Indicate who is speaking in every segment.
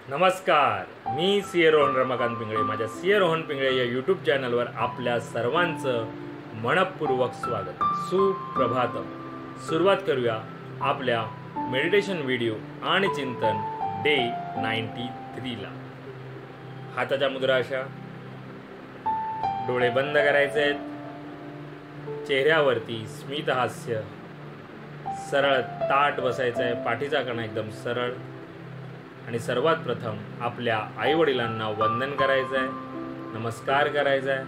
Speaker 1: नमस्कार, मी सी रोहन रमाकांत पिंगळे. माझ्या सी रोहन पिंगळे या यूट्यूब चॅनलवर आपल्या सर्वांचं मनपूर्वक स्वागत. सुप्रभातम. सुरुवात करूया आपल्या मेडिटेशन व्हिडिओ आणि चिंतन डे 93ला. हाताच्या मुद्रा अशा, डोळे बंद करायचे आहेत, चेहऱ्यावरती स्मित हास्य, सरळ ताट बसायचं आहे, पाठीचा कणा एकदम सरळ. आणि सर्वात प्रथम आपल्या आईवडिलांना वंदन करायचं आहे, नमस्कार करायचा आहे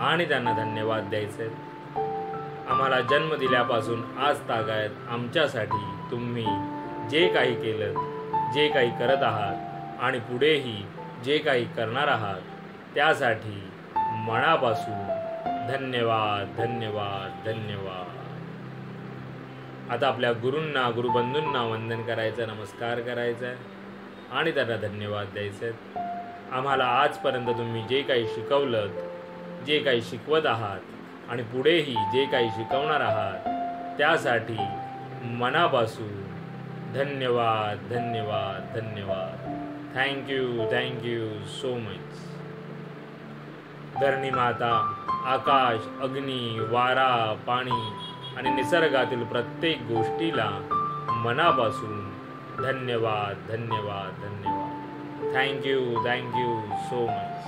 Speaker 1: आणि त्यांना धन्यवाद द्यायचे आहेत. आम्हाला जन्म दिल्यापासून आज तागायत आमच्यासाठी तुम्ही जे काही केलं, जे काही करत आहात आणि पुढेही जे काही करणार आहात त्यासाठी मनापासून धन्यवाद धन्यवाद धन्यवाद. आता आपल्या गुरूंना, गुरुबंधूंना वंदन करायचं, नमस्कार करायचा आहे आणि त्यांना धन्यवाद द्यायचे. आम्हाला आजपर्यंत तुम्ही जे काही शिकवलं, जे काही शिकवत आहात आणि पुढेही जे काही शिकवणार आहात त्यासाठी मनापासून धन्यवाद धन्यवाद धन्यवाद. Thank you so much. धरणी माता, आकाश, अग्नी, वारा, पाणी आणि निसर्गातील प्रत्येक गोष्टीला मनापासून धन्यवाद धन्यवाद धन्यवाद. Thank you so much.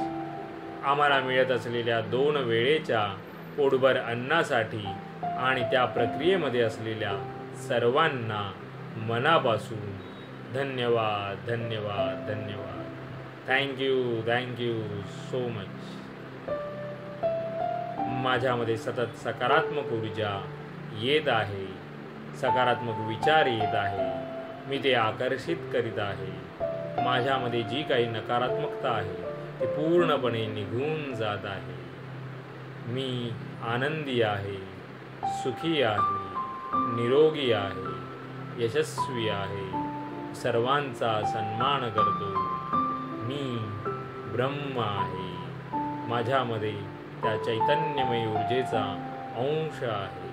Speaker 1: आम्हाला मिळत असलेल्या 2 वेळेच्या पोटभर अन्नासाठी आणि त्या प्रक्रियेमध्ये असलेल्या सर्वांना मनापासून धन्यवाद धन्यवाद धन्यवाद. Thank you so much. माझ्यामध्ये सतत सकारात्मक ऊर्जा येत आहे, सकारात्मक विचार येत आहे, मी ते आकर्षित करीत आहे. माझ्यामध्ये जी काही नकारात्मकता आहे ती पूर्णपणे निघून जात आहे. मी आनंदी आहे, सुखी आहे, निरोगी आहे, यशस्वी आहे, सर्वांचा सन्मान करतो. मी ब्रह्म आहे. माझ्यामध्ये त्या चैतन्यमय ऊर्जेचा अंश आहे.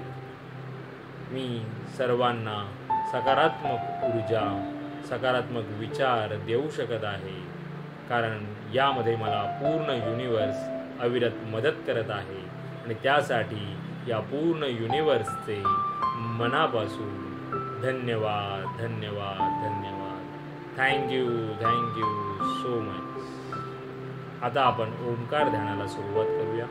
Speaker 1: मी सर्वांना सकारात्मक ऊर्जा, सकारात्मक विचार देऊ शकत आहे, कारण यामध्ये मला पूर्ण युनिवर्स अविरत मदत करत आहे आणि त्यासाठी या पूर्ण युनिवर्सचे मनापासून धन्यवाद धन्यवाद धन्यवाद. Thank you so much. आता आपण ओंकार ध्यानाला सुरुवात करूया.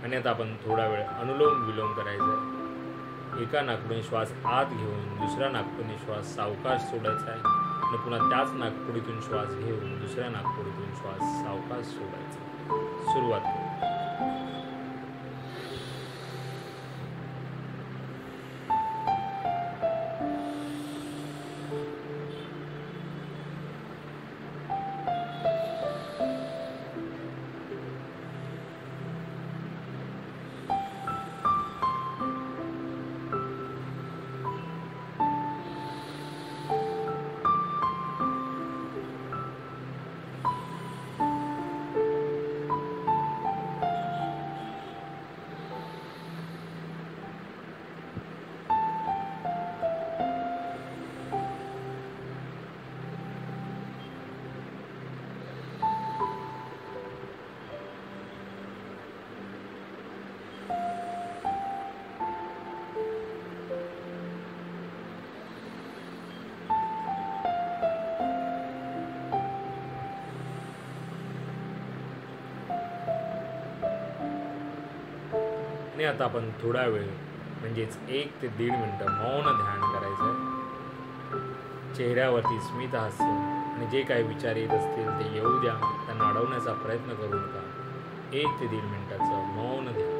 Speaker 1: आणि आता आपण थोडा वेळ अनुलोम विलोम करायचा आहे. एका नाकपुडीने श्वास आत घेऊन दुसऱ्या नाकपुडीने श्वास सावकाश सोडायचा आहे आणि पुन्हा त्याच नाकपुडीतून श्वास घेऊन दुसऱ्या नाकपुडीतून श्वास सावकाश सोडायचा. सुरुवात करू. आणि आता आपण थोडा वेळ म्हणजेच 1 ते 1.5 मिनटं मौन ध्यान करायचं आहे. चेहऱ्यावरती स्मित हास्य आणि जे काही विचार येत असतील ते येऊ द्या, त्यांना अडवण्याचा प्रयत्न करू नका. 1 ते 1.5 मिनिटाचं मौन ध्यान.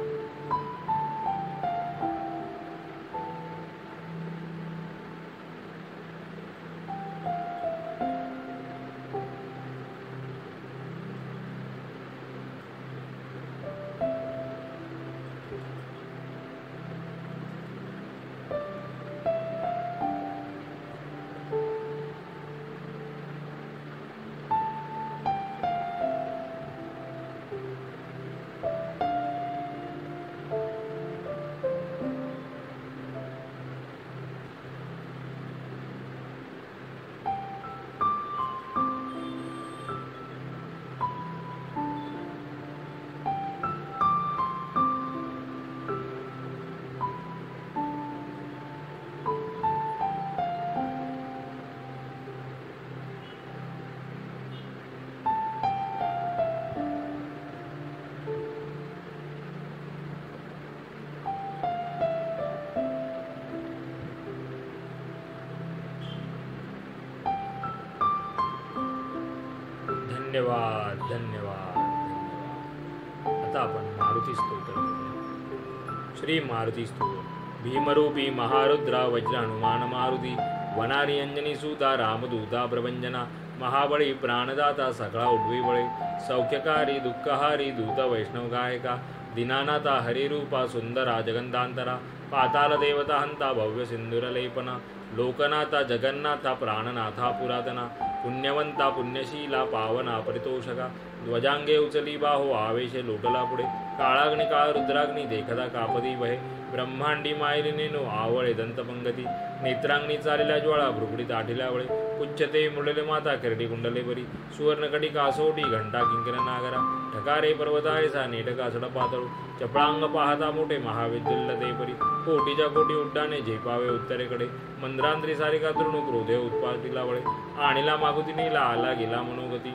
Speaker 1: धन्यवाद धन्यवाद धन्यवाद. आता आपण मारुती स्तोत्र करूया. श्री मारुती स्तोत्र. भीमरूपी महारुद्रा वज्र हनुमान मारुती वनारी अंजनी सुता रामदूता प्रभंजना महाबळी प्राणदाता सगळा उडवी बळे सौख्यकारी दुःखहारी दूत वैष्णव गायका दिनानाथा हरिरूपा सुंदरा जगंधांतरा पाताल देवता हंता भव्य सिंधुरलेपना लोकनाथा जगन्नाथा प्राणनाथा पुरातना पुण्यवंता पुण्यशीला पावना परितोषका ध्वजांगे उचली बाहो आवेशे लोटला पुढे काळाग्नि काळ रुद्राग्नी देखता कापदी वहे ब्रह्मांडी मायलिनेनो आवळे दंतपंगती नेत्रांगणी चालेल्या ज्वाळा भ्रुकुडीत आठिल्या वळे पुच्छते मुडले माता किरडी कुंडले बरी सुवर्णकडी कासोटी घंटा किंकिर नागरा ठकारे पर्वतायसा नेटका सड पातळू चपळांग पाहता मोठे महाविद्युल्ल ते परी कोटीच्या कोटी उड्डाणे झेपावे उत्तरेकडे मंद्रांत्री सारिका तृणूक हृदय उत्पातीला वळे आणीला मागुतीने आला गेला मनोगती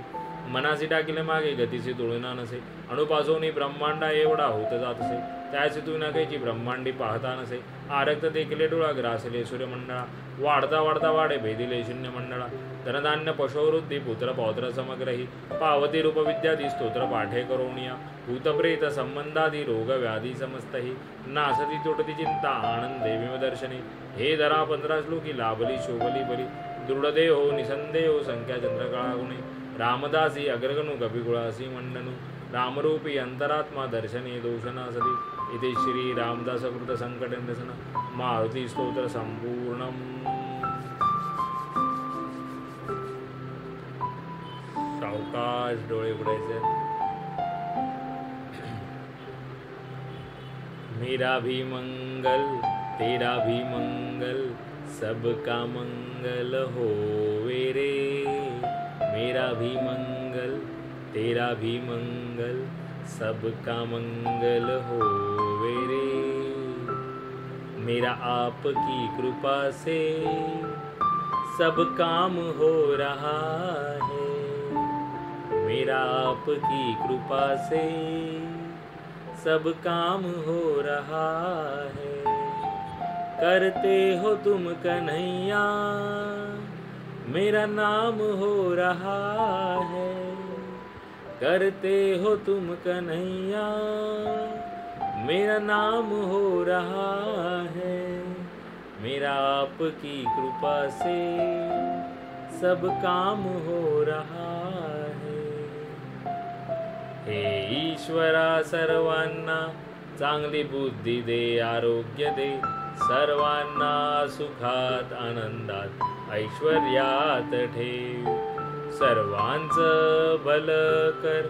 Speaker 1: मनासी टाकिले मागे गतीचे तुळना नसे अणुपासोनी ब्रह्मांडा एवढा होत जात असे त्याचे तू नकायची ब्रह्मांडी पाहता नसे आरक्त देखले डोळा ग्रासले सूर्यमंडळा वाढता वाढता वाढे भेदिले शून्य मंडळा धनधान्य पशोवृद्धी पुत्र पौत्र समग्रही पावती रूपविद्यादी स्तोत्र पाठे करोनिया भूतप्रेत संबंधादी रोग व्याधी समस्तही नासती तुटती चिंता आनंदे विमदर्शने हे धरा 15 श्लोकी लाभली शोभली बरी दृढदेहो निसंदेहो संख्या चंद्रकळा गुणे रामदासी अग्रगणु कपिकुळासी मंडनु रामरूपी अंतरात्मा दर्शने दोषना सती इथे श्री रामदासकृत संकट निरसन मारुती स्तोत्र संपूर्णम. सावकाश डोळे उघडायचे. मेरा भी मंगल तेरा भी मंगल सबका मंगल होवे रे मेरा भी मंगल तेरा भी मंगल सबका मंगल होवे रे मेरा आपकी कृपा से सब काम हो रहा है मेरा आपकी कृपा से सब काम हो रहा है करते हो तुम कन्हैया मेरा नाम हो रहा है करते हो तुम कन्हैया मेरा नाम हो रहा है मेरा आपकी कृपा से सब काम हो रहा है. हे ईश्वरा सर्वांना चांगली बुद्धी दे आरोग्य दे सर्वांना सुखात आनंदात ऐश्वर्यात ठेव सर्वांचं भल कर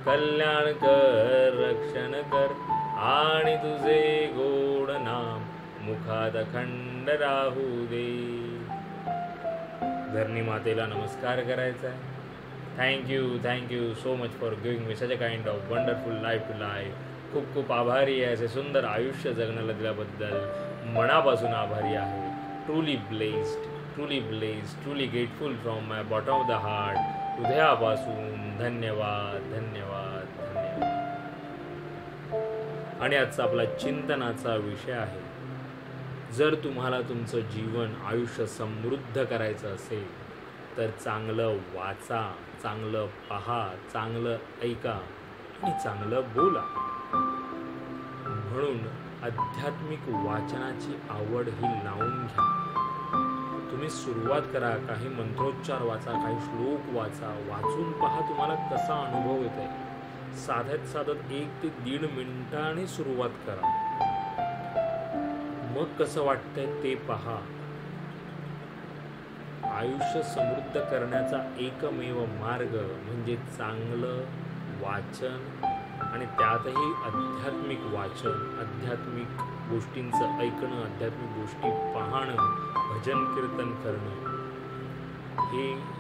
Speaker 1: कल्याण कर रक्षण कर आणि तुझे गोड नाम मुखात अखंड राहू दे. धरणी मातेला नमस्कार करायचा आहे. Thank you so much for giving me such a kind of wonderful life to life. खूप खूप आभारी आहे असे सुंदर आयुष्य जगण्याला दिल्याबद्दल मनापासून आभारी आहे. Truly blessed, truly grateful from my bottom of the heart. हृदयापासून धन्यवाद. आणि आजचा आपला चिंतनाचा विषय आहे, जर तुम्हाला तुमचं जीवन आयुष्य समृद्ध करायचं असेल तर चांगलं वाचा, चांगलं पहा, चांगलं ऐका आणि चांगलं बोला. म्हणून आध्यात्मिक वाचनाची आवड ही लावून घ्या. तुम्ही सुरुवात करा, काही मंत्रोच्चार वाचा, काही श्लोक वाचा, वाचून पहा तुम्हाला कसा अनुभव येत आहे. साध्यात साधत 1 ते 1.5 मिनिटांनी सुरुवात करा. मग कसं वाटतंय ते पहा. आयुष्य समृद्ध करण्याचा एकमेव मार्ग म्हणजे चांगलं वाचन आणि त्यातही आध्यात्मिक वाचन, आध्यात्मिक गोष्टींचं ऐकणं, आध्यात्मिक गोष्टी पाहणं, भजन कीर्तन करणं.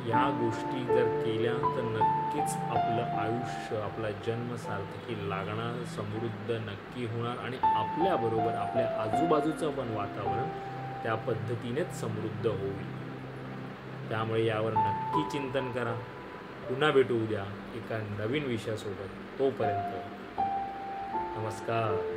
Speaker 1: या गोष्टी जर केल्या तर नक्कीच आपलं आयुष्य, आपला जन्म सार्थकी लागणार, समृद्ध नक्की होणार आणि आपल्याबरोबर आपल्या आजूबाजूचं पण वातावरण त्या पद्धतीनेच समृद्ध होईल. त्यामुळे यावर नक्की चिंतन करा. पुन्हा भेटू उद्या एका नवीन विषयासोबत. तोपर्यंत नमस्कार.